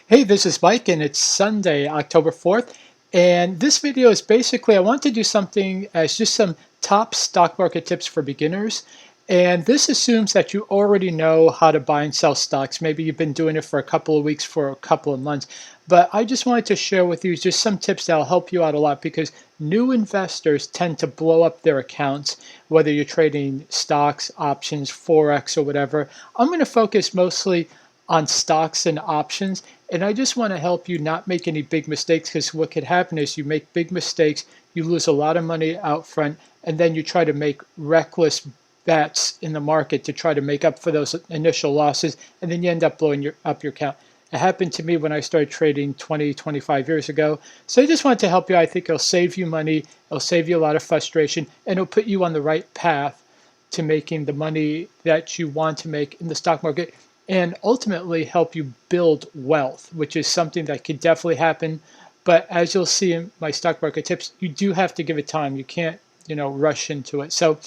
Hey, this is Mike, and it's Sunday, October 4th. And this video is basically, I want to do something as just some top stock market tips for beginners. And this assumes that you already know how to buy and sell stocks. Maybe you've been doing it for a couple of weeks, for a couple of months. But I just wanted to share with you just some tips that'll help you out a lot because new investors tend to blow up their accounts, whether you're trading stocks, options, Forex, or whatever. I'm going to focus mostly on stocks and options. And I just want to help you not make any big mistakes because what could happen is you make big mistakes, you lose a lot of money out front, and then you try to make reckless bets in the market to try to make up for those initial losses, and then you end up blowing up your account. It happened to me when I started trading 20, 25 years ago. So I just wanted to help you. I think it'll save you money, it'll save you a lot of frustration, and it'll put you on the right path to making the money that you want to make in the stock market and ultimately help you build wealth, which is something that could definitely happen. But as you'll see in my stock market tips, you do have to give it time. You can't, rush into it. So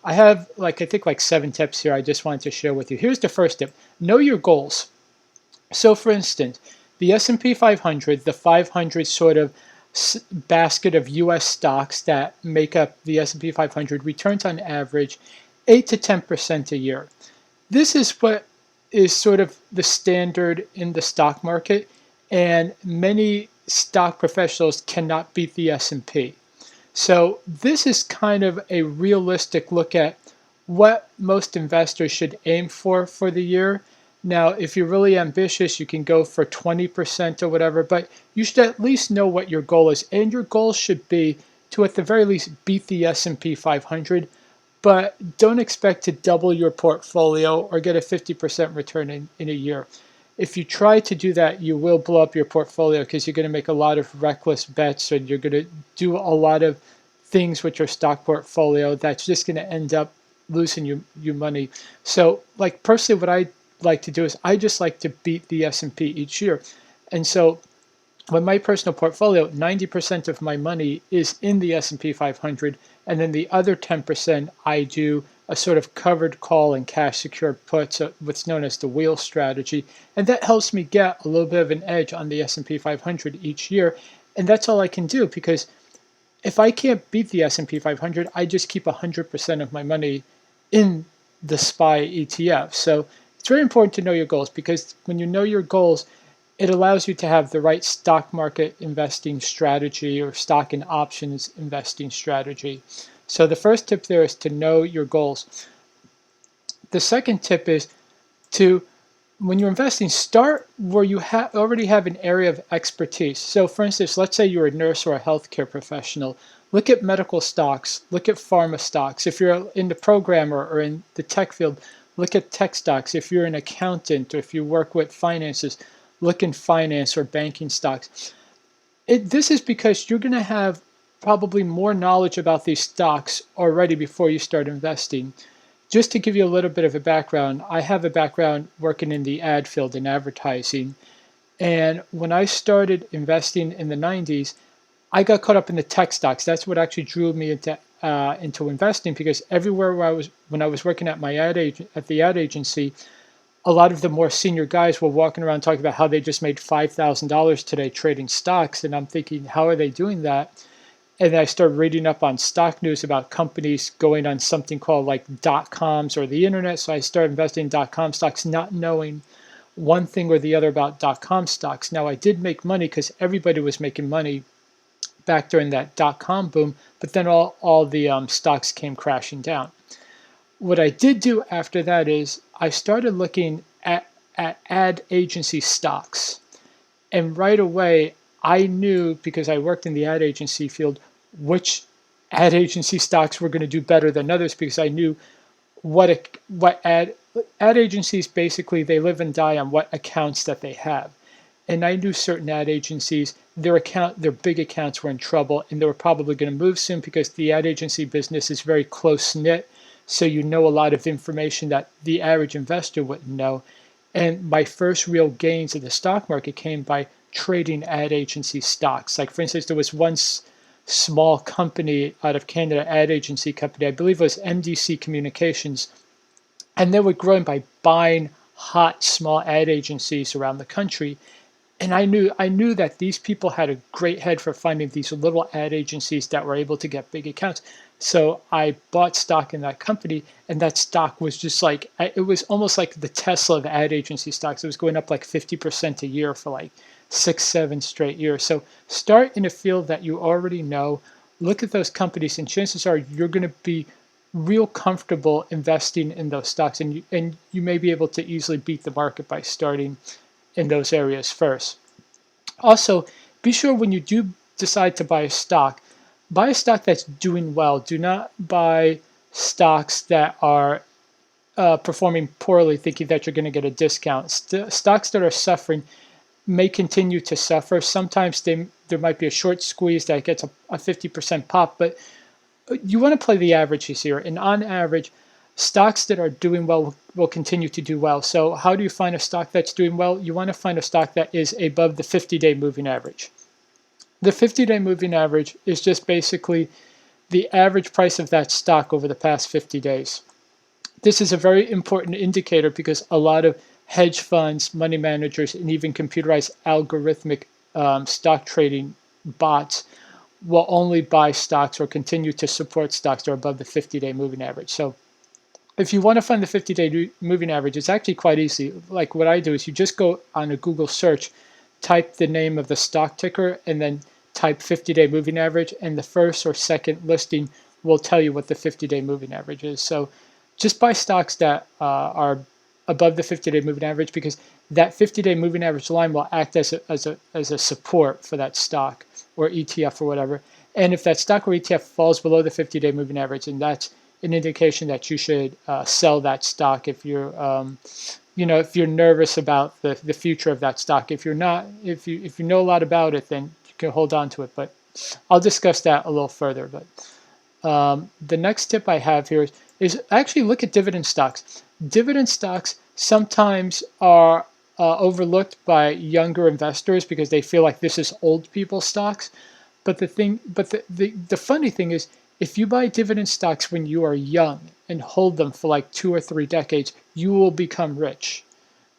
I have I think like 7 tips here I just wanted to share with you. Here's the first tip. Know your goals. So for instance, the S&P 500, the 500 sort of basket of US stocks that make up the S&P 500 returns on average 8 to 10% a year. This is what is sort of the standard in the stock market, and many stock professionals cannot beat the S&P. So this is kind of a realistic look at what most investors should aim for the year. Now, if you're really ambitious, you can go for 20% or whatever, but you should at least know what your goal is. And your goal should be to, at the very least, beat the S&P 500, but don't expect to double your portfolio or get a 50% return in a year. If you try to do that, you will blow up your portfolio because you're going to make a lot of reckless bets and you're going to do a lot of things with your stock portfolio that's just going to end up losing you money. So, like personally, what I like to do is I just like to beat the S&P each year. And so with my personal portfolio, 90% of my money is in the S&P 500, and then the other 10% I do a sort of covered call and cash secured puts, what's known as the wheel strategy, and that helps me get a little bit of an edge on the S&P 500 each year, and that's all I can do because if I can't beat the S&P 500, I just keep 100% of my money in the SPY ETF. So it's very important to know your goals because when you know your goals, it allows you to have the right stock market investing strategy or stock and options investing strategy. So the first tip there is to know your goals. The second tip is to, when you're investing, start where you already have an area of expertise. So for instance, let's say you're a nurse or a healthcare professional. Look at medical stocks, look at pharma stocks. If you're in the programmer or in the tech field, look at tech stocks. If you're an accountant or if you work with finances, look in finance or banking stocks. This is because you're going to have probably more knowledge about these stocks already before you start investing. Just to give you a little bit of a background, I have a background working in the ad field in advertising. And when I started investing in the 90s, I got caught up in the tech stocks. That's what actually drew me into investing because everywhere where when I was working at my at the ad agency, a lot of the more senior guys were walking around talking about how they just made $5,000 today trading stocks. And I'm thinking, how are they doing that? And I started reading up on stock news about companies going on something called like .coms or the internet. So I started investing in .com stocks, not knowing one thing or the other about .com stocks. Now I did make money because everybody was making money back during that .com boom, but then all the stocks came crashing down. What I did do after that is I started looking at ad agency stocks. And right away, I knew because I worked in the ad agency field, which ad agency stocks were going to do better than others because I knew what ad agencies basically they live and die on what accounts that they have. And I knew certain ad agencies, their big accounts were in trouble and they were probably going to move soon because the ad agency business is very close knit. So you know a lot of information that the average investor wouldn't know. And my first real gains in the stock market came by trading ad agency stocks. Like for instance, there was one small company out of Canada, ad agency company, I believe it was MDC Communications, and they were growing by buying hot small ad agencies around the country. And I knew that these people had a great head for finding these little ad agencies that were able to get big accounts. So I bought stock in that company, and that stock was just like it was almost like the Tesla of ad agency stocks. It was going up like 50% a year for like 6, 7 straight years. So start in a field that you already know. Look at those companies, and chances are you're going to be real comfortable investing in those stocks, and you may be able to easily beat the market by starting in those areas first. Also, be sure when you do decide to buy a stock that's doing well. Do not buy stocks that are performing poorly, thinking that you're going to get a discount. Stocks that are suffering may continue to suffer. Sometimes there might be a short squeeze that gets a 50% pop, but you want to play the averages here. And on average, stocks that are doing well will continue to do well. So how do you find a stock that's doing well? You want to find a stock that is above the 50-day moving average. The 50-day moving average is just basically the average price of that stock over the past 50 days. This is a very important indicator because a lot of hedge funds, money managers, and even computerized algorithmic stock trading bots will only buy stocks or continue to support stocks that are above the 50-day moving average. So if you want to find the 50-day moving average, it's actually quite easy. Like what I do is you just go on a Google search, type the name of the stock ticker, and then type 50-day moving average, and the first or second listing will tell you what the 50-day moving average is. So just buy stocks that are above the 50-day moving average, because that 50-day moving average line will act as a support for that stock or ETF or whatever. And if that stock or ETF falls below the 50-day moving average, and that's an indication that you should sell that stock if you're if you're nervous about the future of that stock. If you're not, if you know a lot about it, then you can hold on to it. But I'll discuss that a little further. But the next tip I have here is actually look at dividend stocks. Dividend stocks sometimes are overlooked by younger investors because they feel like this is old people stocks. But the funny thing is, if you buy dividend stocks when you are young and hold them for like 2 or 3 decades, you will become rich.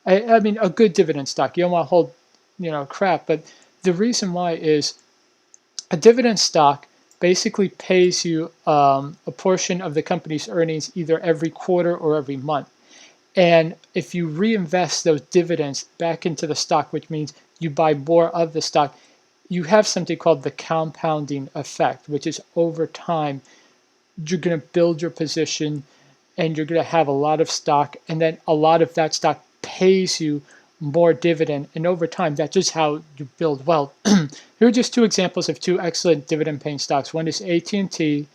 I mean, a good dividend stock. You don't want to hold, crap. But the reason why is a dividend stock basically pays you a portion of the company's earnings either every quarter or every month. And if you reinvest those dividends back into the stock, which means you buy more of the stock, you have something called the compounding effect, which is over time, you're going to build your position and you're going to have a lot of stock, and then a lot of that stock pays you more dividend. And over time, that's just how you build wealth. Here are just two examples of two excellent dividend paying stocks. One is AT&T,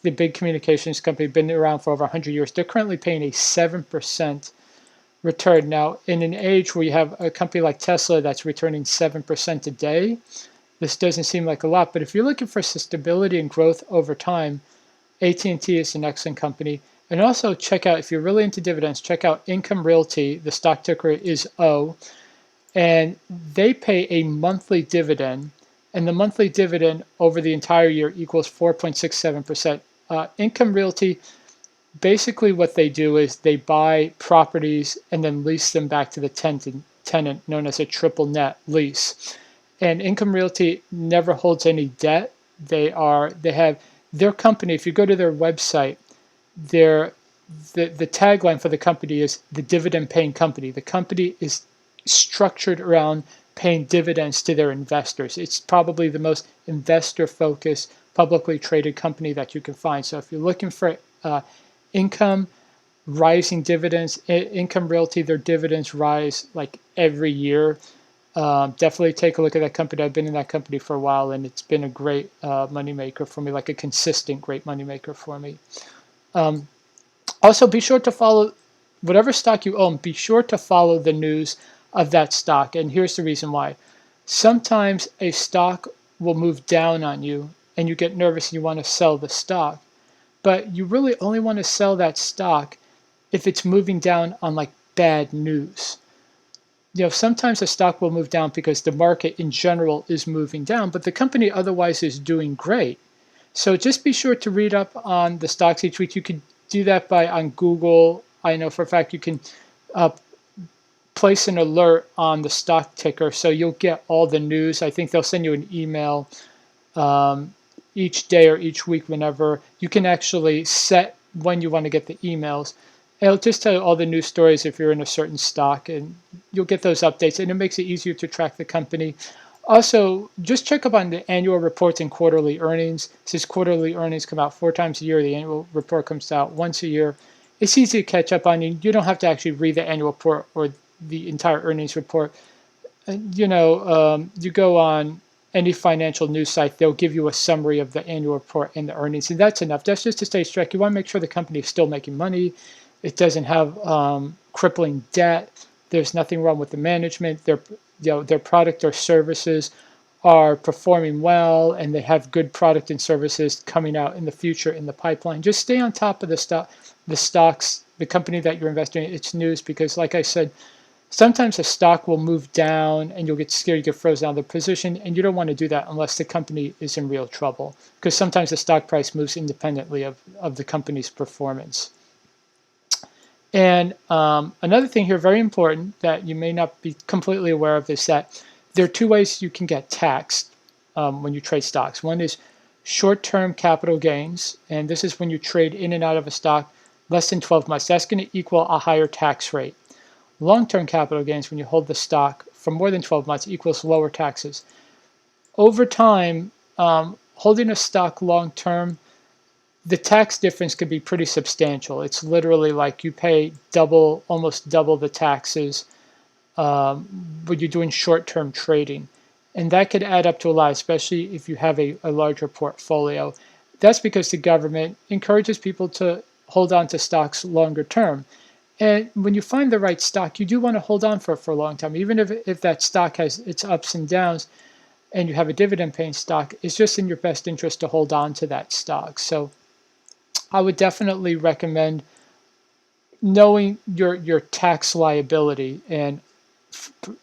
the big communications company, been around for over 100 years. They're currently paying a 7% return. Now, in an age where you have a company like Tesla that's returning 7% a day, this doesn't seem like a lot. But if you're looking for stability and growth over time, AT&T is an excellent company. And also check out, if you're really into dividends, check out Income Realty. The stock ticker is O. And they pay a monthly dividend. And the monthly dividend over the entire year equals 4.67%. Income Realty, basically what they do is they buy properties and then lease them back to the tenant, known as a triple net lease. And Income Realty never holds any debt. They have their company. If you go to their website, the tagline for the company is the dividend paying company. The company is structured around paying dividends to their investors. It's probably the most investor focused, publicly traded company that you can find. So if you're looking for income, rising dividends, Income Realty, their dividends rise like every year. Definitely take a look at that company. I've been in that company for a while, and it's been a great moneymaker for me, like a consistent great moneymaker for me. Also, be sure to follow whatever stock you own. Be sure to follow the news of that stock, and here's the reason why. Sometimes a stock will move down on you, and you get nervous and you want to sell the stock, but you really only want to sell that stock if it's moving down on like bad news. Sometimes a stock will move down because the market in general is moving down, but the company otherwise is doing great. So just be sure to read up on the stocks each week. You can do that on Google. I know for a fact you can place an alert on the stock ticker so you'll get all the news. I think they'll send you an email um, each day or each week whenever. You can actually set when you want to get the emails. It'll just tell you all the news stories if you're in a certain stock, and you'll get those updates, and it makes it easier to track the company. Also, just check up on the annual reports and quarterly earnings. Since quarterly earnings come out 4 times a year, the annual report comes out once a year. It's easy to catch up on. You don't have to actually read the annual report or the entire earnings report. You go on any financial news site, they'll give you a summary of the annual report and the earnings, and that's enough. That's just to stay strict. You want to make sure the company is still making money. It doesn't have crippling debt. There's nothing wrong with the management. Their product or services are performing well, and they have good product and services coming out in the future in the pipeline. Just stay on top of the stocks, the company that you're investing in, its news, because like I said, sometimes a stock will move down and you'll get scared, you get frozen out of the position, and you don't want to do that unless the company is in real trouble, because sometimes the stock price moves independently of the company's performance. And another thing here, very important, that you may not be completely aware of, is that there are 2 ways you can get taxed when you trade stocks. One is short-term capital gains, and this is when you trade in and out of a stock less than 12 months. That's going to equal a higher tax rate. Long-term capital gains, when you hold the stock for more than 12 months, equals lower taxes. Over time, holding a stock long-term, the tax difference could be pretty substantial. It's literally like you pay almost double the taxes when you're doing short-term trading. And that could add up to a lot, especially if you have a larger portfolio. That's because the government encourages people to hold on to stocks longer term. And when you find the right stock, you do want to hold on for a long time. Even if that stock has its ups and downs and you have a dividend paying stock, it's just in your best interest to hold on to that stock. So I would definitely recommend knowing your tax liability and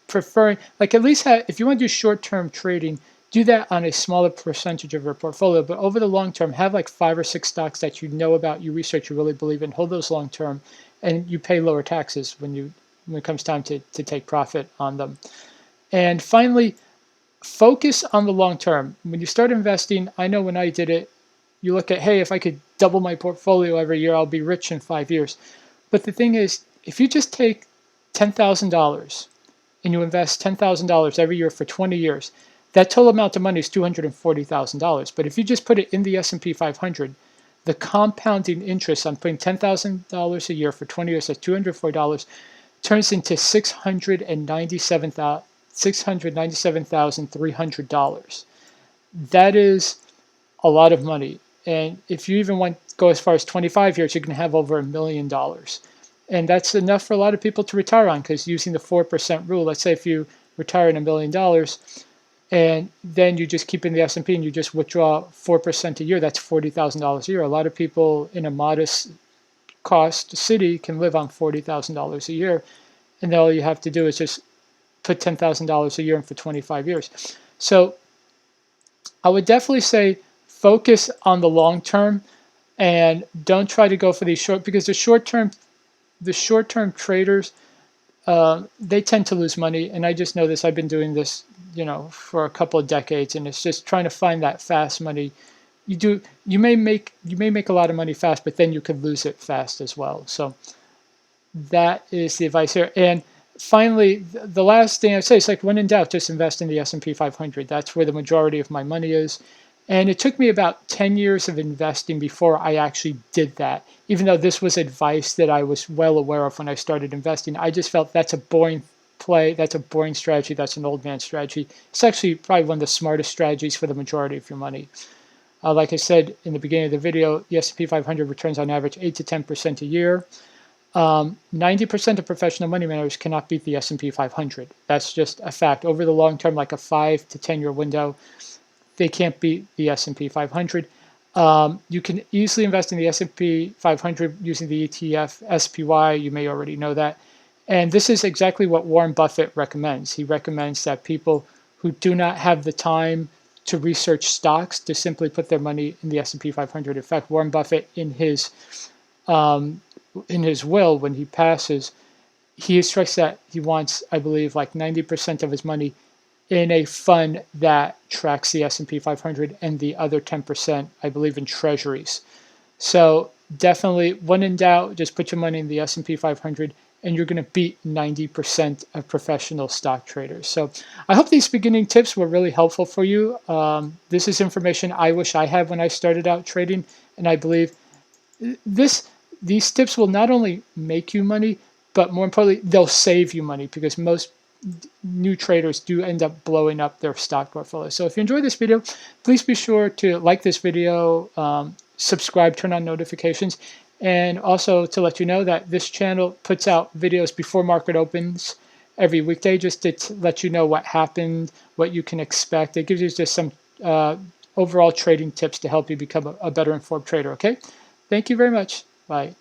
preferring, like, at least if you want to do short-term trading, do that on a smaller percentage of your portfolio. But over the long term, have like 5 or 6 stocks that you know about, you research, you really believe in, hold those long term, and you pay lower taxes when it comes time to take profit on them. And finally, focus on the long term. When you start investing, I know when I did it, you look at, hey, if I could double my portfolio every year, I'll be rich in 5 years. But the thing is, if you just take $10,000 and you invest $10,000 every year for 20 years, that total amount of money is $240,000. But if you just put it in the S&P 500, the compounding interest on putting $10,000 a year for 20 years at $240 turns into $697,300. That is a lot of money. And if you even go as far as 25 years, you can have over $1 million. And that's enough for a lot of people to retire on, because using the 4% rule, let's say if you retire in $1 million and then you just keep in the S&P and you just withdraw 4% a year, that's $40,000 a year. A lot of people in a modest cost city can live on $40,000 a year. And then all you have to do is just put $10,000 a year in for 25 years. So I would definitely say focus on the long term and don't try to go for these short, because the short term traders, they tend to lose money. And I just know this. I've been doing this, for a couple of decades, and it's just trying to find that fast money. You may make a lot of money fast, but then you could lose it fast as well. So that is the advice here. And finally, the last thing I'd say is, like, when in doubt, just invest in the S&P 500. That's where the majority of my money is. And it took me about 10 years of investing before I actually did that. Even though this was advice that I was well aware of when I started investing, I just felt that's a boring play, that's a boring strategy, that's an old man strategy. It's actually probably one of the smartest strategies for the majority of your money. Like I said in the beginning of the video, the S&P 500 returns on average 8 to 10% a year. 90% of professional money managers cannot beat the S&P 500. That's just a fact. Over the long term, like a 5 to 10 year window, they can't beat the S&P 500. You can easily invest in the S&P 500 using the ETF SPY. You may already know that. And this is exactly what Warren Buffett recommends. He recommends that people who do not have the time to research stocks to simply put their money in the S&P 500. In fact, Warren Buffett, in his will, when he passes, he strikes that he wants, I believe, like 90% of his money in a fund that tracks the S&P 500 and the other 10%, I believe, in treasuries. So definitely, when in doubt, just put your money in the S&P 500 and you're going to beat 90% of professional stock traders. So I hope these beginning tips were really helpful for you. This is information I wish I had when I started out trading, and I believe this these tips will not only make you money, but more importantly, they'll save you money because most new traders do end up blowing up their stock portfolio. So if you enjoyed this video, please be sure to like this video, subscribe, turn on notifications, and also to let you know that this channel puts out videos before market opens every weekday just to let you know what happened, what you can expect. It gives you just some overall trading tips to help you become a better informed trader, okay? Thank you very much. Bye.